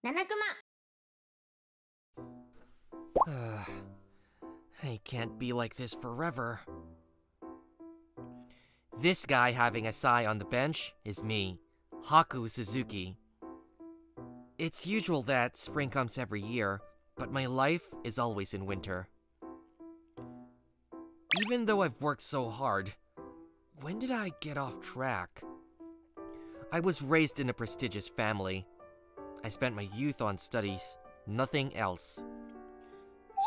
nanakuma. I can't be like this forever. This guy having a sigh on the bench is me, Haku Suzuki. It's usual that spring comes every year, but my life is always in winter. Even though I've worked so hard, when did I get off track? I was raised in a prestigious family. I spent my youth on studies, nothing else.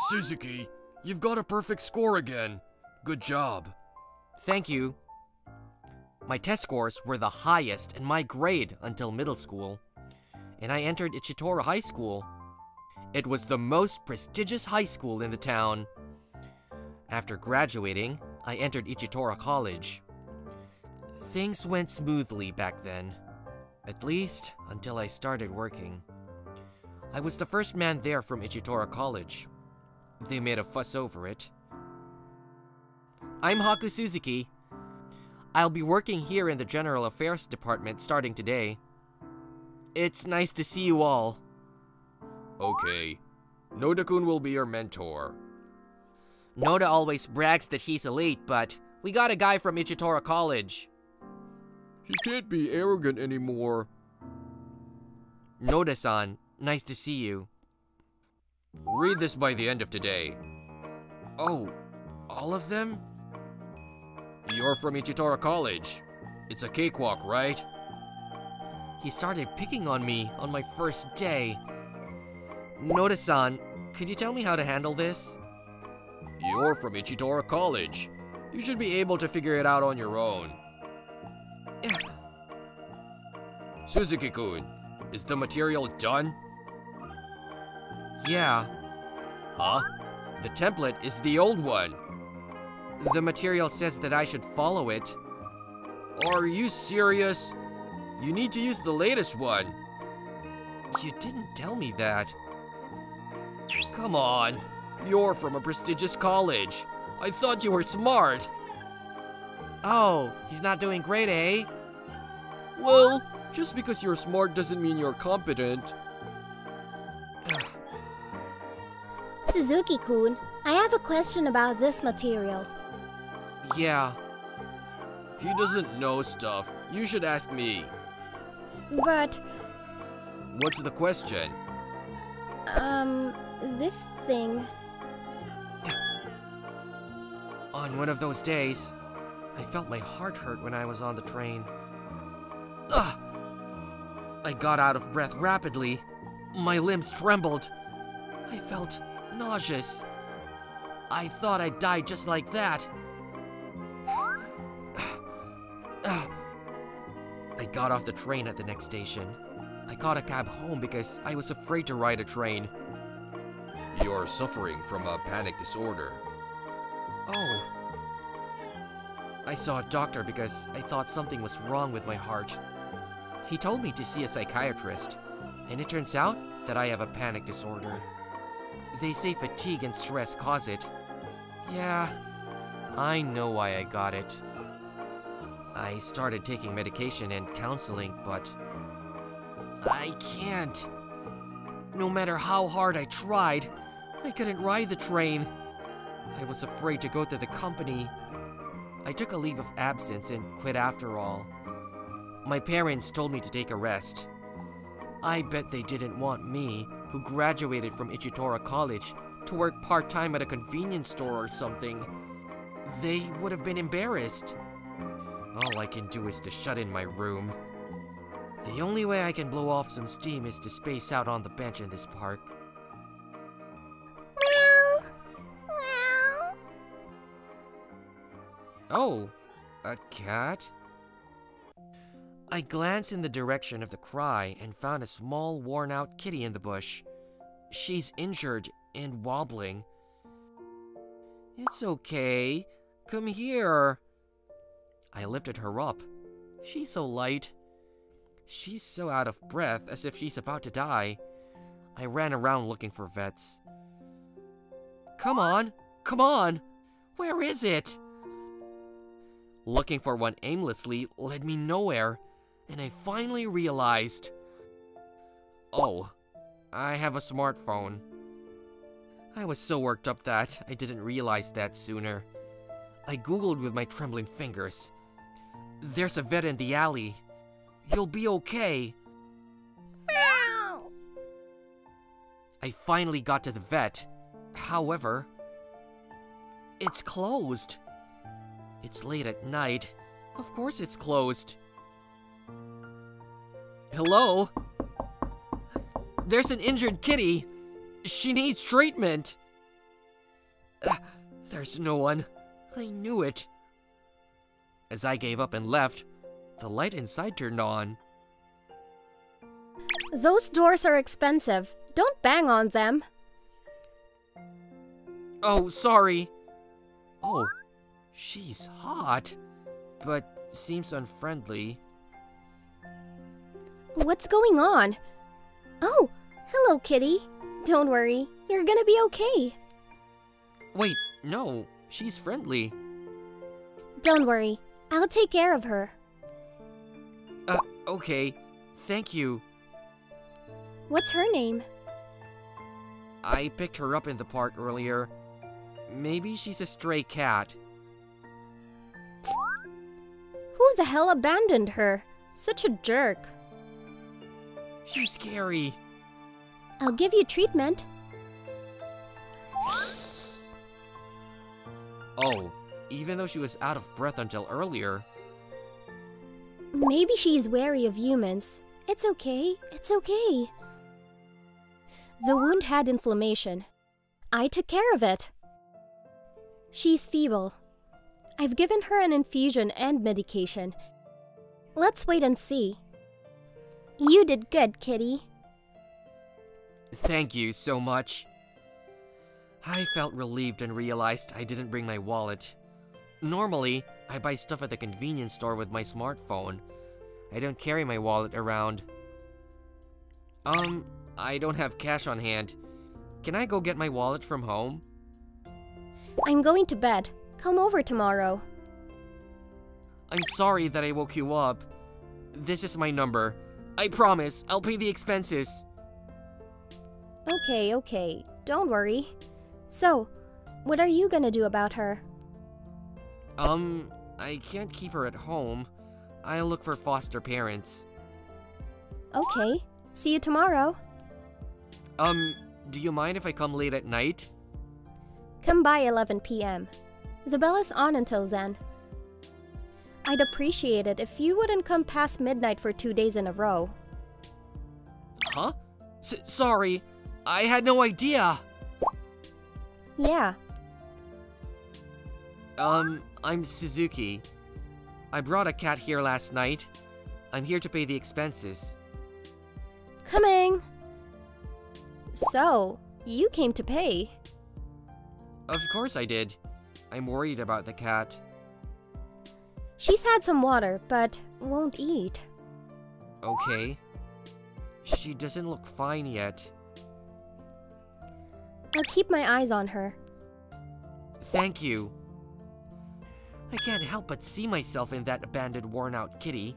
Suzuki, you've got a perfect score again. Good job. Thank you. My test scores were the highest in my grade until middle school, and I entered Ichitora High School. It was the most prestigious high school in the town. After graduating, I entered Ichitora College. Things went smoothly back then, at least until I started working. I was the first man there from Ichitora College. They made a fuss over it. I'm Haku Suzuki. I'll be working here in the General Affairs Department starting today. It's nice to see you all. Okay. Noda-kun will be your mentor. Noda always brags that he's elite, but we got a guy from Ichitora College. He can't be arrogant anymore. Noda-san, nice to see you. Read this by the end of today. Oh, all of them? You're from Ichitora College. It's a cakewalk, right? He started picking on me on my first day. Noda-san, could you tell me how to handle this? You're from Ichitora College. You should be able to figure it out on your own. Suzuki-kun, is the material done? Yeah. Huh? The template is the old one. The material says that I should follow it. Are you serious? You need to use the latest one. You didn't tell me that. Come on. You're from a prestigious college. I thought you were smart. Oh, he's not doing great, eh? Well, just because you're smart doesn't mean you're competent. Suzuki-kun, I have a question about this material. Yeah. He doesn't know stuff. You should ask me. But, What's the question? this thing. On one of those days, I felt my heart hurt when I was on the train. Ugh! I got out of breath rapidly. My limbs trembled. I felt nauseous. I thought I'd die just like that. I got off the train at the next station. I caught a cab home because I was afraid to ride a train. You're suffering from a panic disorder. Oh. I saw a doctor because I thought something was wrong with my heart. He told me to see a psychiatrist, and it turns out that I have a panic disorder. They say fatigue and stress cause it. Yeah, I know why I got it. I started taking medication and counseling, but I can't. No matter how hard I tried, I couldn't ride the train. I was afraid to go to the company. I took a leave of absence and quit after all. My parents told me to take a rest. I bet they didn't want me, who graduated from Ichitora College, to work part-time at a convenience store or something. They would have been embarrassed. All I can do is to shut in my room. The only way I can blow off some steam is to space out on the bench in this park. Meow. Meow. Oh, a cat? I glanced in the direction of the cry and found a small, worn-out kitty in the bush. She's injured and wobbling. It's okay. Come here. I lifted her up. She's so light. She's so out of breath, as if she's about to die. I ran around looking for vets. Come on! Come on! Where is it? Looking for one aimlessly led me nowhere, and I finally realized... Oh, I have a smartphone. I was so worked up that I didn't realize that sooner. I googled with my trembling fingers. There's a vet in the alley. You'll be okay. Meow. I finally got to the vet. However, it's closed. It's late at night. Of course it's closed. Hello? There's an injured kitty. She needs treatment. There's no one. I knew it. As I gave up and left, the light inside turned on. Those doors are expensive. Don't bang on them. Oh, sorry. Oh, she's hot, but seems unfriendly. What's going on? Oh, hello, kitty. Don't worry, you're gonna be okay. Wait, no, she's friendly. Don't worry, I'll take care of her. Okay, thank you. What's her name? I picked her up in the park earlier. Maybe she's a stray cat. Who the hell abandoned her? Such a jerk. She's scary. I'll give you treatment. Oh, even though she was out of breath until earlier. Maybe she's wary of humans. It's okay, it's okay. The wound had inflammation. I took care of it. She's feeble. I've given her an infusion and medication. Let's wait and see. You did good, kitty. Thank you so much. I felt relieved and realized I didn't bring my wallet. Normally, I buy stuff at the convenience store with my smartphone. I don't carry my wallet around. I don't have cash on hand. Can I go get my wallet from home? I'm going to bed. Come over tomorrow. I'm sorry that I woke you up. This is my number. I promise, I'll pay the expenses. Okay. Don't worry. So, what are you gonna do about her? I can't keep her at home. I'll look for foster parents. Okay. See you tomorrow. Do you mind if I come late at night? Come by 11 p.m. The bell is on until then. I'd appreciate it if you wouldn't come past midnight for 2 days in a row. Huh? Sorry, I had no idea. Yeah. I'm Suzuki. I brought a cat here last night. I'm here to pay the expenses. Coming! So, you came to pay. Of course I did. I'm worried about the cat. She's had some water, but won't eat. Okay. She doesn't look fine yet. I'll keep my eyes on her. Thank you. I can't help but see myself in that abandoned, worn-out kitty.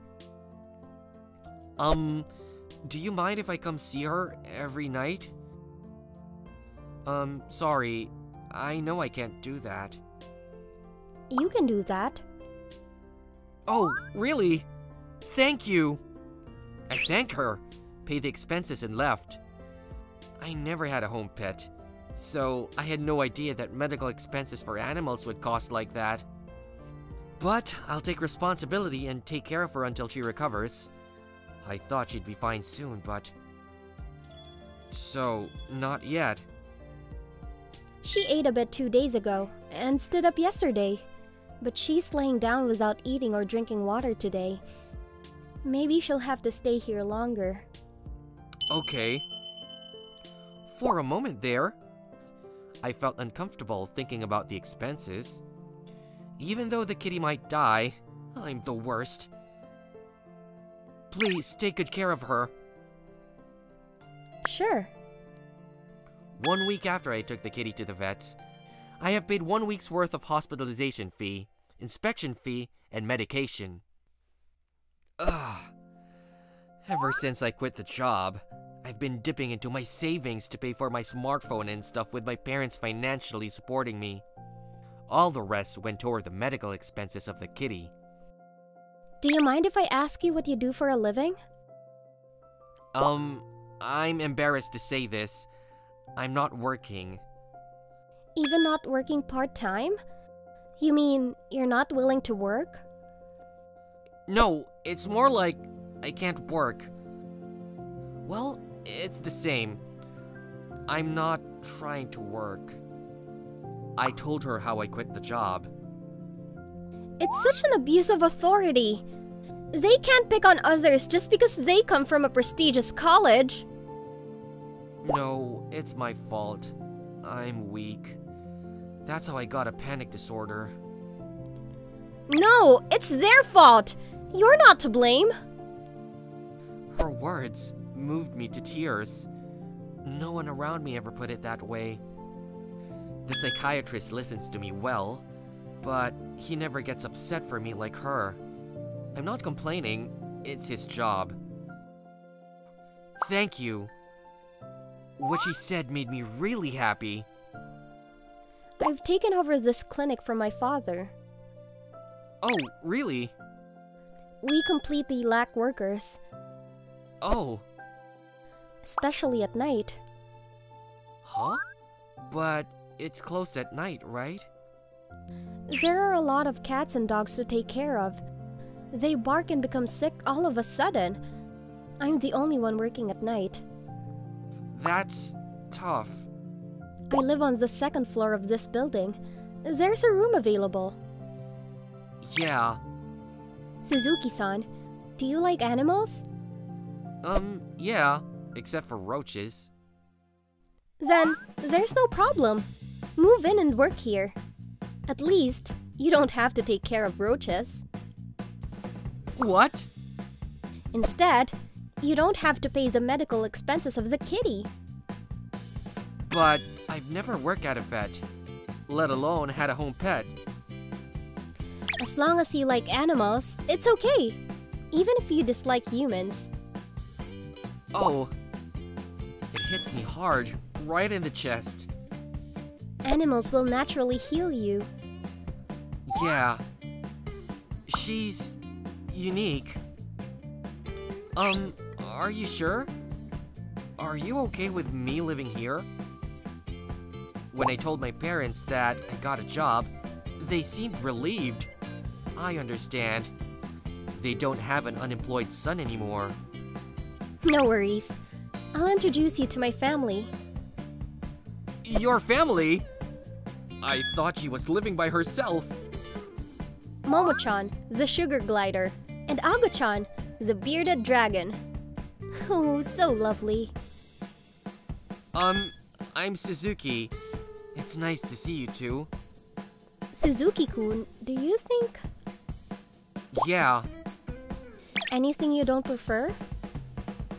Do you mind if I come see her every night? Sorry. I know I can't do that. You can do that. Oh, really? Thank you! I thanked her, paid the expenses and left. I never had a home pet, so I had no idea that medical expenses for animals would cost like that. But I'll take responsibility and take care of her until she recovers. I thought she'd be fine soon, but... So, not yet. She ate a bit 2 days ago and stood up yesterday, but she's laying down without eating or drinking water today. Maybe she'll have to stay here longer. Okay. For a moment there, I felt uncomfortable thinking about the expenses. Even though the kitty might die, I'm the worst. Please take good care of her. Sure. 1 week after I took the kitty to the vets, I have paid 1 week's worth of hospitalization fee, inspection fee, and medication. Ugh. Ever since I quit the job, I've been dipping into my savings to pay for my smartphone and stuff with my parents financially supporting me. All the rest went toward the medical expenses of the kitty. Do you mind if I ask you what you do for a living? I'm embarrassed to say this. I'm not working. Even not working part-time? You mean you're not willing to work? No, it's more like I can't work. Well, it's the same. I'm not trying to work. I told her how I quit the job. It's such an abuse of authority. They can't pick on others just because they come from a prestigious college. No, it's my fault. I'm weak. That's how I got a panic disorder. No, it's their fault. You're not to blame. Her words moved me to tears. No one around me ever put it that way. The psychiatrist listens to me well, but he never gets upset for me like her. I'm not complaining, it's his job. Thank you. What she said made me really happy. I've taken over this clinic from my father. Oh, really? We completely lack workers, Oh. especially at night. Huh? But it's closed at night, right? There are a lot of cats and dogs to take care of. They bark and become sick all of a sudden. I'm the only one working at night. That's tough. I live on the second floor of this building. There's a room available. Yeah. Suzuki-san, do you like animals? Yeah, except for roaches. Then, there's no problem. Move in and work here. At least, you don't have to take care of roaches. What? Instead, you don't have to pay the medical expenses of the kitty. But I've never worked at a vet, let alone had a home pet. As long as you like animals, it's okay. Even if you dislike humans. Oh. It hits me hard, right in the chest. Animals will naturally heal you. Yeah. She's unique. Are you sure? Are you okay with me living here? When I told my parents that I got a job, they seemed relieved. I understand. They don't have an unemployed son anymore. No worries. I'll introduce you to my family. Your family? I thought she was living by herself. Momo-chan, the sugar glider, and Ago-chan, the bearded dragon. Oh, so lovely. I'm Suzuki. It's nice to see you two. Suzuki-kun, do you think Yeah. anything you don't prefer?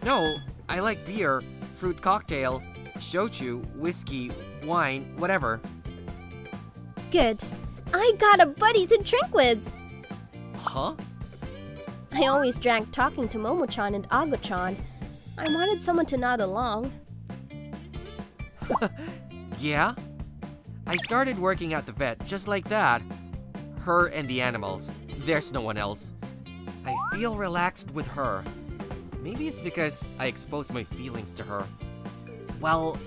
No, I like beer, fruit cocktail, shochu, whiskey, wine, whatever. Good. I got a buddy to drink with! Huh? I always drank talking to Momo-chan and Ago-chan. I wanted someone to nod along. Yeah? I started working at the vet just like that. Her and the animals. There's no one else. I feel relaxed with her. Maybe it's because I expose my feelings to her. Well,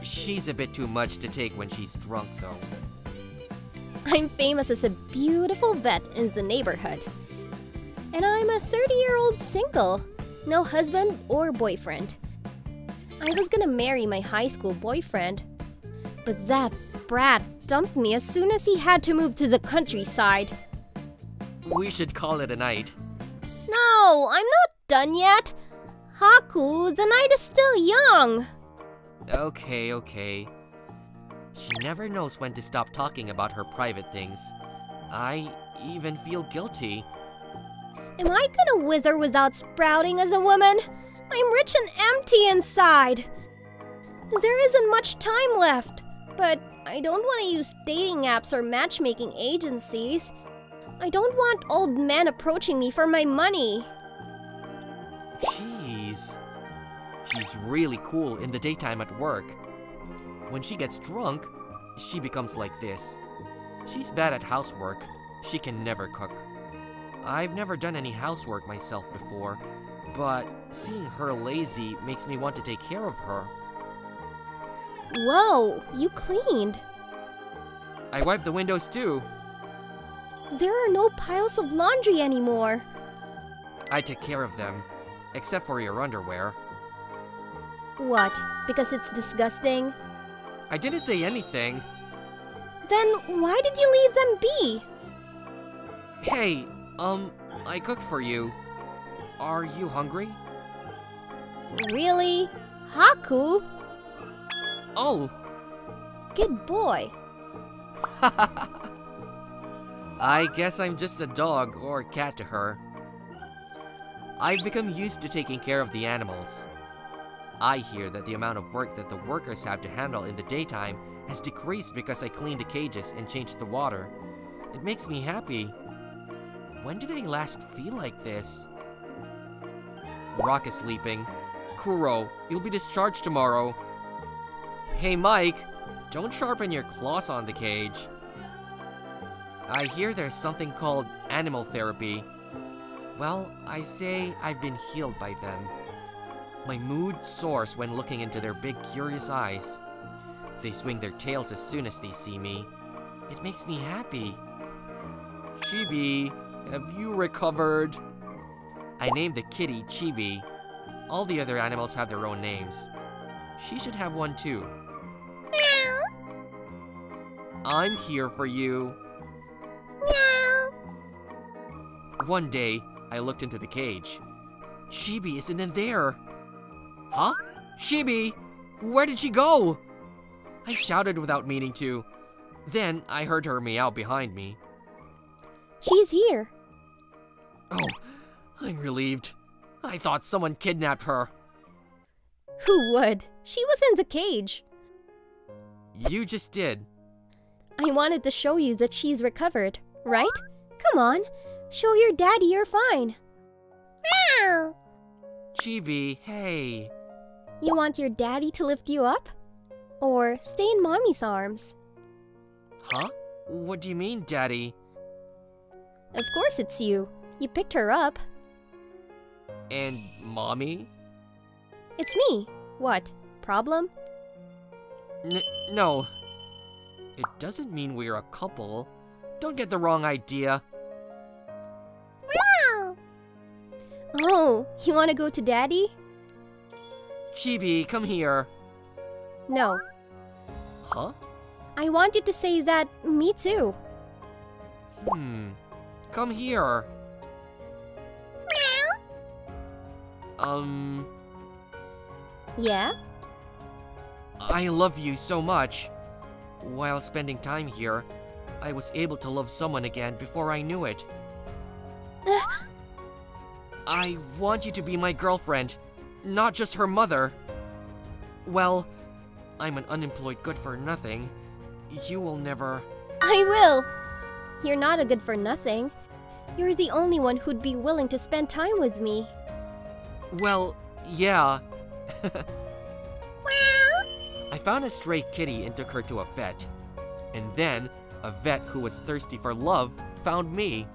she's a bit too much to take when she's drunk, though. I'm famous as a beautiful vet in the neighborhood. And I'm a 30-year-old single. No husband or boyfriend. I was gonna marry my high school boyfriend. But that brat dumped me as soon as he had to move to the countryside. We should call it a night. No, I'm not done yet. Haku, the night is still young. Okay. She never knows when to stop talking about her private things. I even feel guilty. Am I gonna wither without sprouting as a woman? I'm rich and empty inside. There isn't much time left, but I don't want to use dating apps or matchmaking agencies. I don't want old men approaching me for my money. Jeez. She's really cool in the daytime at work. When she gets drunk, she becomes like this. She's bad at housework. She can never cook. I've never done any housework myself before, but seeing her lazy makes me want to take care of her. Whoa, you cleaned. I wipe the windows too. There are no piles of laundry anymore. I take care of them, except for your underwear. What? Because it's disgusting? I didn't say anything. Then why did you leave them be? Hey, I cooked for you. Are you hungry? Really? Haku? Oh! Good boy. I guess I'm just a dog or cat to her. I've become used to taking care of the animals. I hear that the amount of work that the workers have to handle in the daytime has decreased because I cleaned the cages and changed the water. It makes me happy. When did I last feel like this? Rock is sleeping. Kuro, you'll be discharged tomorrow. Hey Mike, don't sharpen your claws on the cage. I hear there's something called animal therapy. Well, I say I've been healed by them. My mood soars when looking into their big curious eyes. They swing their tails as soon as they see me. It makes me happy. Chibi, have you recovered? I named the kitty Chibi. All the other animals have their own names. She should have one too. Meow. I'm here for you. Meow. One day, I looked into the cage. Chibi isn't in there. Huh? Chibi! Where did she go? I shouted without meaning to. Then I heard her meow behind me. She's here. Oh, I'm relieved. I thought someone kidnapped her. Who would? She was in the cage. You just did. I wanted to show you that she's recovered, right? Come on, show your daddy you're fine. Meow! Chibi, hey. You want your daddy to lift you up? Or stay in mommy's arms? Huh? What do you mean, Daddy? Of course it's you. You picked her up. And Mommy? It's me. What? Problem? No. It doesn't mean we're a couple. Don't get the wrong idea. Meow! Oh, you want to go to daddy? Chibi, come here. No. Huh? I want you to say that, me too. Come here. Meow. Yeah? I love you so much. While spending time here, I was able to love someone again before I knew it. I want you to be my girlfriend, not just her mother. Well, I'm an unemployed good-for-nothing. You will never... I will! You're not a good-for-nothing. You're the only one who'd be willing to spend time with me. Well, yeah. Meow. I found a stray kitty and took her to a vet. And then, a vet who was thirsty for love found me.